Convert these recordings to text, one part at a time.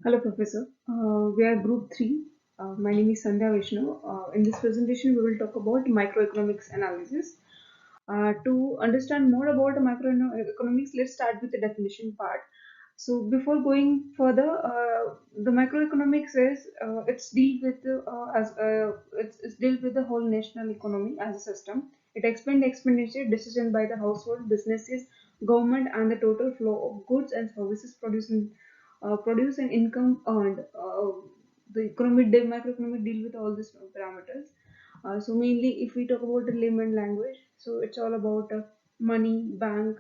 Hello, Professor. We are Group 3. My name is Sandhya Vishnu. In this presentation, we will talk about microeconomics analysis. To understand more about microeconomics, let's start with the definition part. So, before going further, the microeconomics is it's deal with the whole national economy as a system. It explains the expenditure decision by the household, businesses, government, and the total flow of goods and services produce and income earned. Microeconomic deal with all these parameters. So mainly, if we talk about the layman language, so it's all about money, bank,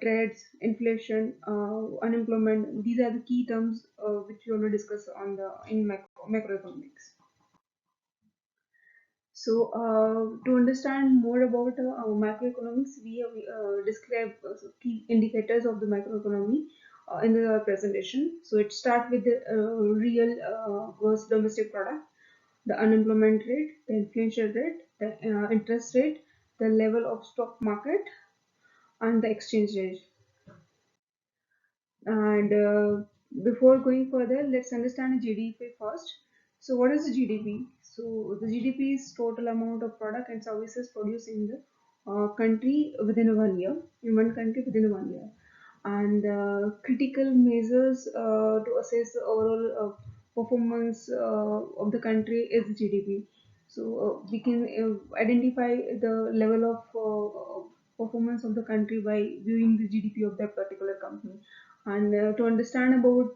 trades, inflation, unemployment. These are the key terms which we want to discuss on the in macroeconomics. So, to understand more about macroeconomics, we have described key indicators of the macroeconomy in the presentation. So, it starts with the real gross domestic product, the unemployment rate, the inflation rate, the interest rate, the level of stock market, and the exchange rate. And before going further, let's understand GDP first. So, what is the GDP? So, the GDP is total amount of product and services produced in the country within 1 year, in one country within 1 year. And critical measures to assess the overall performance of the country is GDP. So, we can identify the level of performance of the country by viewing the GDP of that particular company. And to understand more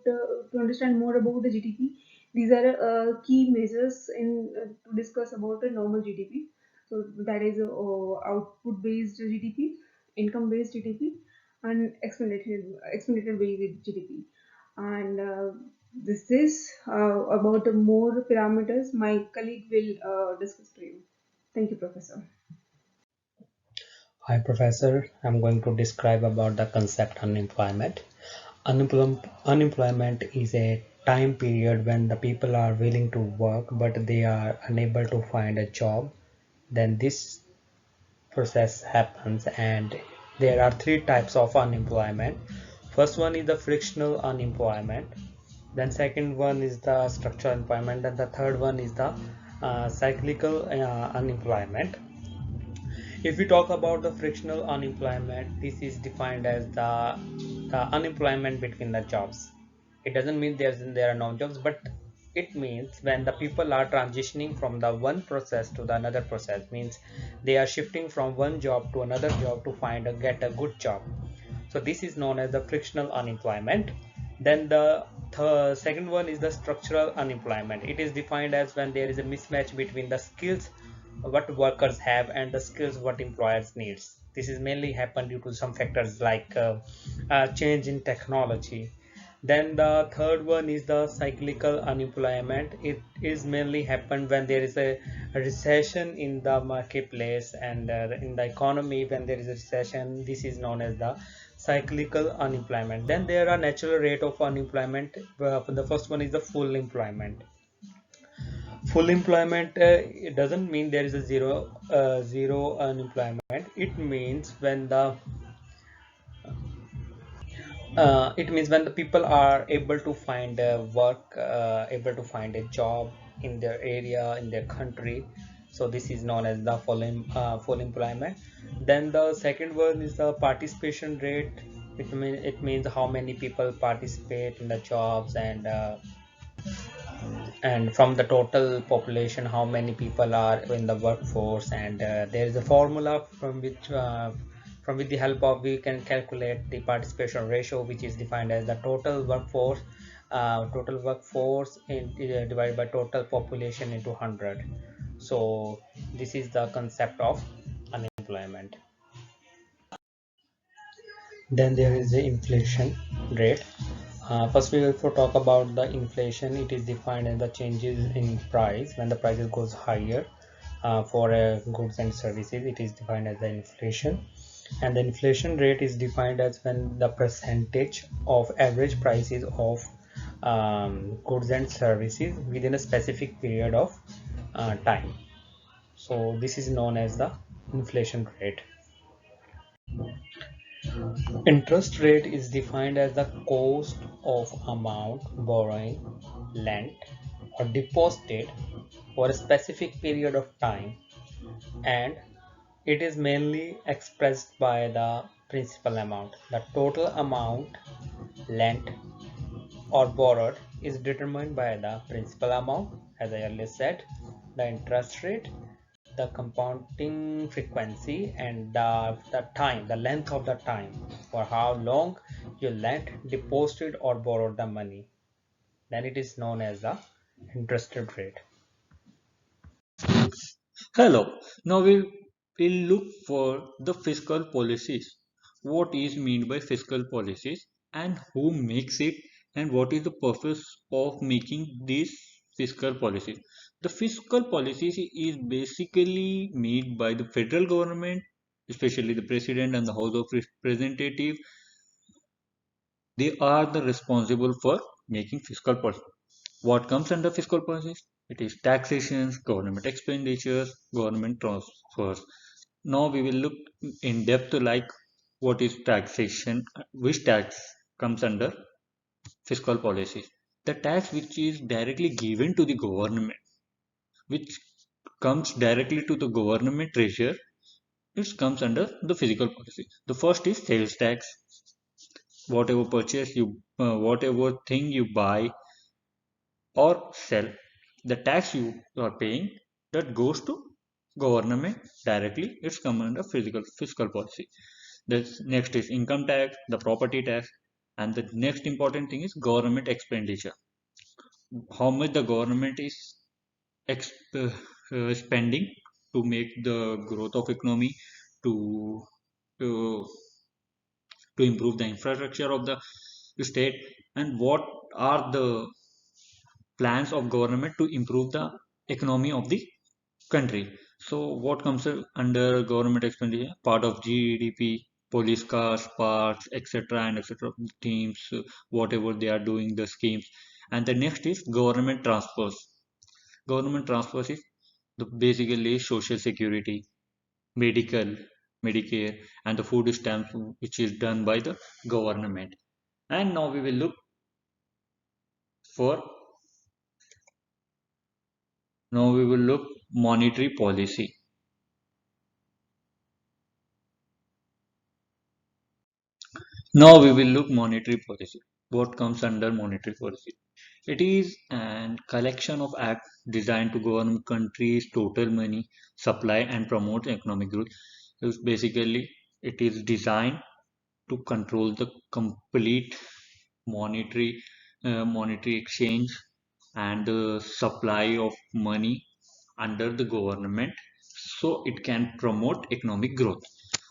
about the GDP, these are key measures in to discuss about the normal GDP. So that is output based GDP, income based GDP, and expenditure based GDP. And this is about the more parameters my colleague will discuss to you. Thank you, Professor. Hi Professor, I'm going to describe about the concept unemployment. Unemployment is a time period when the people are willing to work but they are unable to find a job. Then this process happens and there are three types of unemployment. First one is the frictional unemployment. Then second one is the structural unemployment. Then the third one is the cyclical unemployment. If we talk about the frictional unemployment, this is defined as the unemployment between the jobs. It doesn't mean there are no jobs, but it means when the people are transitioning from the one process to the another process, means they are shifting from one job to another job to get a good job. So this is known as the frictional unemployment. Then the second one is the structural unemployment. It is defined as when there is a mismatch between the skills what workers have and the skills what employers needs. This is mainly happen due to some factors like change in technology. Then the third one is the cyclical unemployment. It is mainly happen when there is a recession in the marketplace and in the economy. When there is a recession, this is known as the cyclical unemployment. Then there are natural rate of unemployment. The first one is the full employment. Full employment, it doesn't mean there is a zero unemployment. It means when the people are able to find work, able to find a job in their area, in their country. So this is known as the full employment. Then the second one is the participation rate. It means how many people participate in the jobs and from the total population how many people are in the workforce. And there is a formula from with the help of we can calculate the participation ratio, which is defined as the total workforce divided by total population into 100. So this is the concept of unemployment. Then there is the inflation rate. First, we will talk about the inflation. It is defined as the changes in price when the prices goes higher for goods and services. It is defined as the inflation, and the inflation rate is defined as when the percentage of average prices of goods and services within a specific period of time. So this is known as the inflation rate. Interest rate is defined as the cost of amount borrowing, lent, or deposited for a specific period of time, and it is mainly expressed by the principal amount. The total amount lent or borrowed is determined by the principal amount, as I earlier said, the interest rate, the compounding frequency, and the length of the time for how long you lent, deposited, or borrowed the money. Then it is known as the interest rate. Hello. Now we will look for the fiscal policies. What is meant by fiscal policies and who makes it and what is the purpose of making these fiscal policies. The fiscal policies is basically made by the federal government, especially the president and the House of Representatives. They are the responsible for making fiscal policy. What comes under fiscal policies? It is taxations, government expenditures, government transfers. Now we will look in depth like what is taxation, which tax comes under fiscal policies. The tax which is directly given to the government, which comes directly to the government treasurer, it comes under the fiscal policy. The first is sales tax. Whatever thing you buy or sell, the tax you are paying that goes to government directly. It's come under physical fiscal policy. The next is income tax, the property tax, and the next important thing is government expenditure. How much the government is spending to make the growth of economy, to to to improve the infrastructure of the state, and what are the plans of government to improve the economy of the country. So what comes under government expenditure? Part of GDP, police cars, parks, etc. and etc. Teams, whatever they are doing, the schemes. And the next is government transfers. Government transfers is basically social security, medical, Medicare, and the food stamps, which is done by the government. And for now we will look monetary policy. Now we will look monetary policy. What comes under monetary policy? It is an collection of acts designed to govern countries' total money supply and promote economic growth. Basically, it is designed to control the complete monetary monetary exchange and the supply of money under the government, so it can promote economic growth.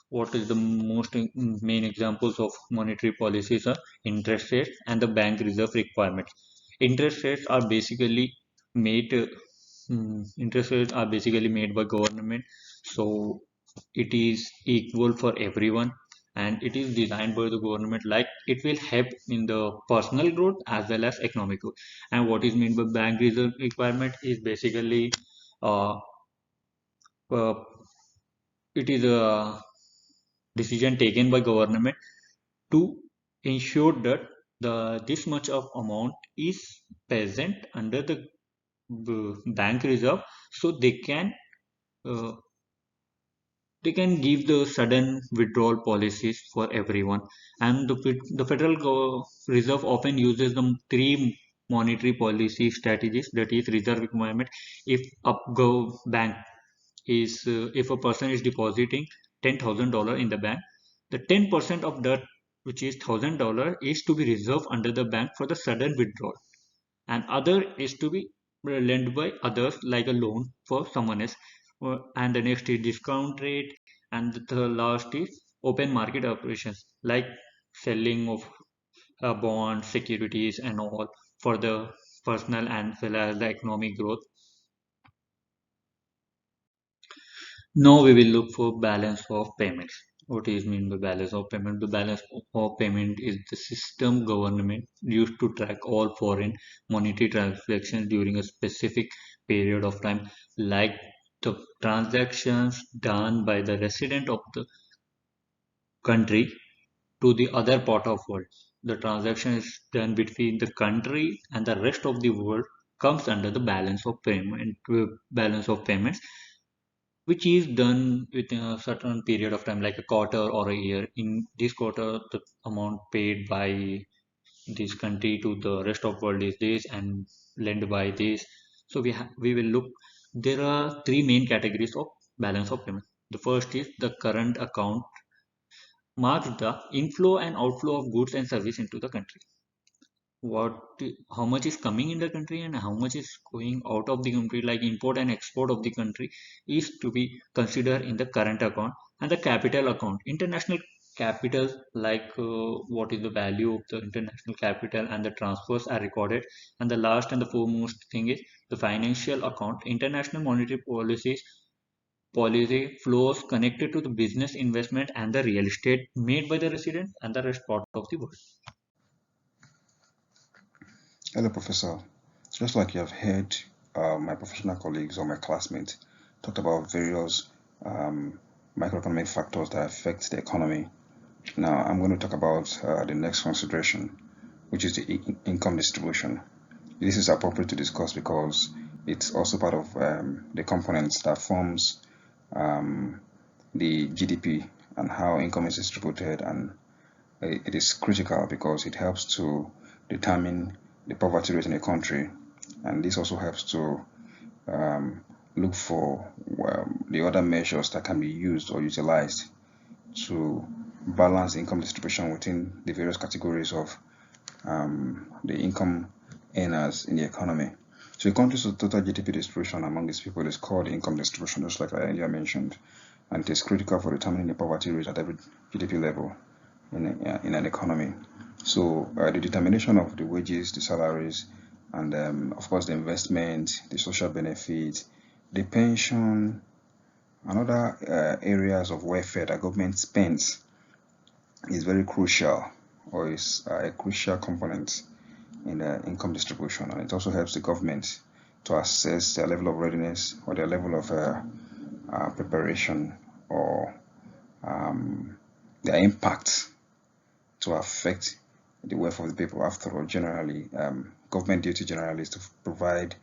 What is the most main examples of monetary policies are interest rates and the bank reserve requirements. Interest rates are basically made interest rates are basically made by government, so it is equal for everyone and it is designed by the government, like it will help in the personal growth as well as economic growth. And what is meant by bank reserve requirement is basically uh, uh, it is a decision taken by government to ensure that the this much of amount is present under the bank reserve, so uh, they can give the sudden withdrawal policies for everyone. And the federal reserve often uses the three monetary policy strategies, that is reserve requirement. If a bank is if a person is depositing $10,000 in the bank, the 10% of that, which is $1,000, is to be reserved under the bank for the sudden withdrawal, and other is to be lent by others like a loan for someone else. And the next is discount rate, and the last is open market operations like selling of bonds, securities, and all for the personal and well as the economic growth. Now we will look for balance of payments. What is mean by balance of payment? The balance of payment is the system government used to track all foreign monetary transactions during a specific period of time, like the transactions done by the resident of the country to the other part of world. The transaction is done between the country and the rest of the world comes under the balance of payments, which is done within a certain period of time, like a quarter or a year. In this quarter, the amount paid by this country to the rest of world is this, and lend by this. So we will look. There are three main categories of balance of payment. The first is the current account, marks the inflow and outflow of goods and service into the country. How much is coming in the country and how much is going out of the country, like import and export of the country, is to be considered in the current account. And the capital account, international capital, like what is the value of the international capital, and the transfers are recorded. And the last and the foremost thing is the financial account, international monetary policy flows connected to the business investment and the real estate made by the residents and the rest part of the world. Hello, Professor. Just like you have heard my professional colleagues or my classmates talked about various microeconomic factors that affect the economy. Now, I'm going to talk about the next consideration, which is the income distribution. This is appropriate to discuss because it's also part of the components that forms the GDP and how income is distributed, and it is critical because it helps to determine the poverty rate in a country, and this also helps to look for the other measures that can be used or utilized to balance income distribution within the various categories of the income earners in the economy. So the country's total GDP distribution among these people is called income distribution, just like I earlier mentioned, and it is critical for determining the poverty rate at every GDP level in an economy. So the determination of the wages, the salaries, and of course the investment, the social benefits, the pension, and other areas of welfare that government spends is very crucial, or is a crucial component in income distribution, and it also helps the government to assess their level of readiness or their level of preparation, or their impact to affect the welfare of the people. After all, generally, government duty generally is to provide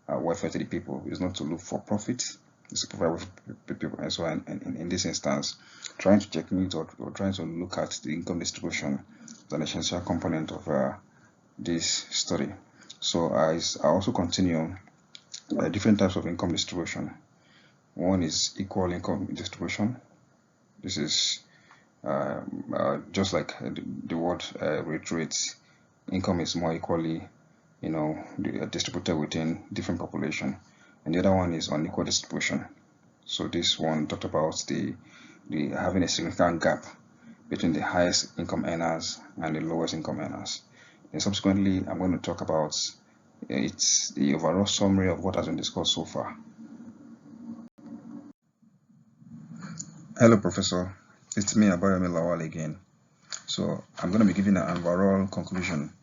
welfare to the people. It's not to look for profit. It's to provide welfare to the people. And so, in this instance, trying to checkmate or trying to look at the income distribution is an essential component of this study. So, I also continue different types of income distribution. One is equal income distribution. This is just like the word reiterates, income is more equally, distributed within different population. And the other one is unequal distribution. So this one talked about the having a significant gap between the highest income earners and the lowest income earners. And subsequently, I'm going to talk about it's the overall summary of what has been discussed so far. Hello, Professor. It's me, Abayomi Lawal again. So I'm going to be giving an overall conclusion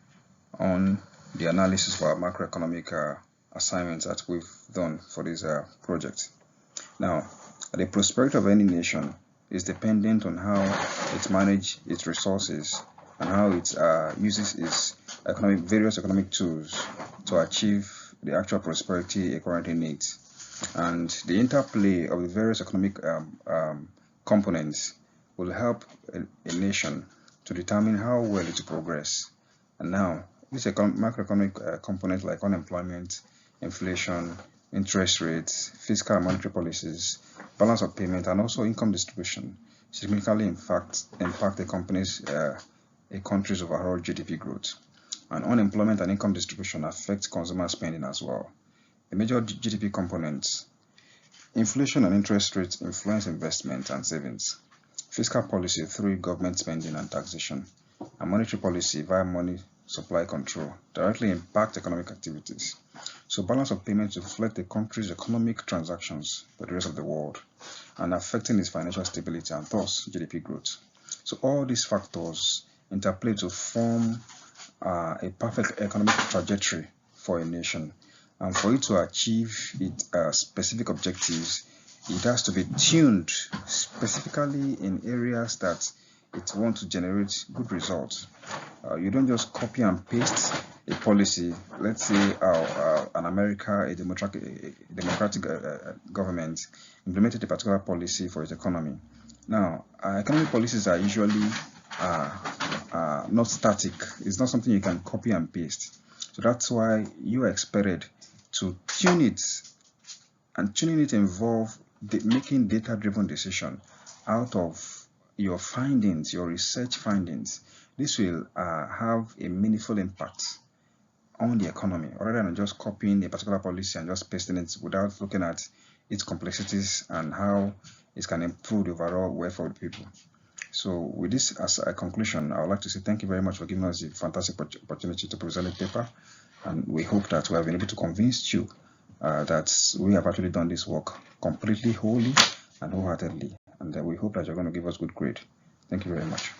on the analysis for our macroeconomic assignments that we've done for this project. Now, the prosperity of any nation is dependent on how it manages its resources and how it uses its various economic tools to achieve the actual prosperity it currently needs. And the interplay of the various economic components will help a nation to determine how well it will progress. And now, these macroeconomic components like unemployment, inflation, interest rates, fiscal and monetary policies, balance of payment, and also income distribution significantly impact a country's overall GDP growth. And unemployment and income distribution affect consumer spending as well. The major GDP components: inflation and interest rates influence investment and savings. Fiscal policy through government spending and taxation, and monetary policy via money supply control directly impact economic activities. So balance of payments reflect the country's economic transactions with the rest of the world and affecting its financial stability and thus GDP growth. So all these factors interplay to form a perfect economic trajectory for a nation. And for it to achieve its specific objectives, it has to be tuned specifically in areas that it wants to generate good results. You don't just copy and paste a policy. Let's say an America, a democratic government implemented a particular policy for its economy. Now, economic policies are usually not static. It's not something you can copy and paste. So that's why you are expected to tune it, and tuning it involves making data-driven decision out of your findings, your research findings. This will have a meaningful impact on the economy, rather than just copying a particular policy and just pasting it without looking at its complexities and how it can improve the overall welfare of the people. So with this as a conclusion, I would like to say thank you very much for giving us the fantastic opportunity to present the paper. And we hope that we have been able to convince you that we have actually done this work completely, wholly, and wholeheartedly. And we hope that you're going to give us good grade. Thank you very much.